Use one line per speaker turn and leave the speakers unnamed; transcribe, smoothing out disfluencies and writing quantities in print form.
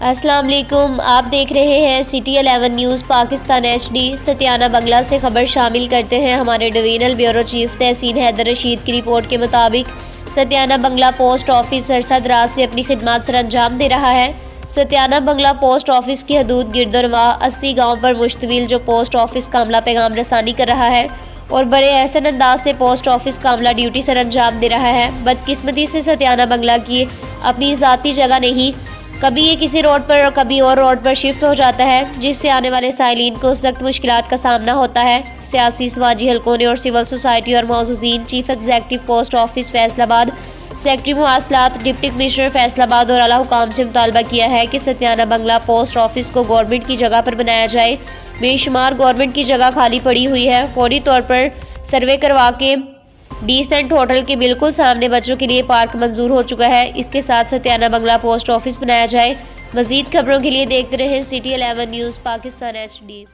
अस्सलाम वालेकुम। आप देख रहे हैं सिटी 11 न्यूज़ पाकिस्तान HD। सतियाना बंगला से खबर शामिल करते हैं। हमारे डिवीजनल ब्यूरो चीफ तहसीन हैदर रशीद की रिपोर्ट के मुताबिक सतियाना बंगला पोस्ट ऑफिस अरसा दराज से अपनी खिदमत सर अंजाम दे रहा है। सतियाना बंगला पोस्ट ऑफिस की हदूद गिरदोरवा 80 गाँव पर मुश्तमिल जो पोस्ट ऑफिस कामला पैगाम रसानी कर रहा है और बड़े एहसन अंदाज से पोस्ट ऑफिस कामला ड्यूटी सर अंजाम दे रहा है। बदकिस्मती से सतियाना बंगला की अपनी ज़ाती जगह नहीं, कभी ये किसी रोड पर और कभी और रोड पर शिफ्ट हो जाता है, जिससे आने वाले साइलिन को सख्त मुश्किलात का सामना होता है। सियासी समाजी हलकों ने और सिविल सोसाइटी और मौजूदीन chief executive post office Faisalabad, secretary मुवासलात, डिप्टी कमिश्नर फैसलाबाद और आला हुकाम से मुतालबा किया है कि सतियाना बंगला पोस्ट ऑफिस को गवर्नमेंट की जगह पर बनाया जाए। बेशुमार गवर्नमेंट की जगह खाली पड़ी हुई है। फौरी तौर पर सर्वे करवा के डिसेंट होटल के बिल्कुल सामने बच्चों के लिए पार्क मंजूर हो चुका है। इसके साथ सतियाना बंगला पोस्ट ऑफिस बनाया जाए। मजीद खबरों के लिए देखते रहें सिटी 11 न्यूज़ पाकिस्तान HD।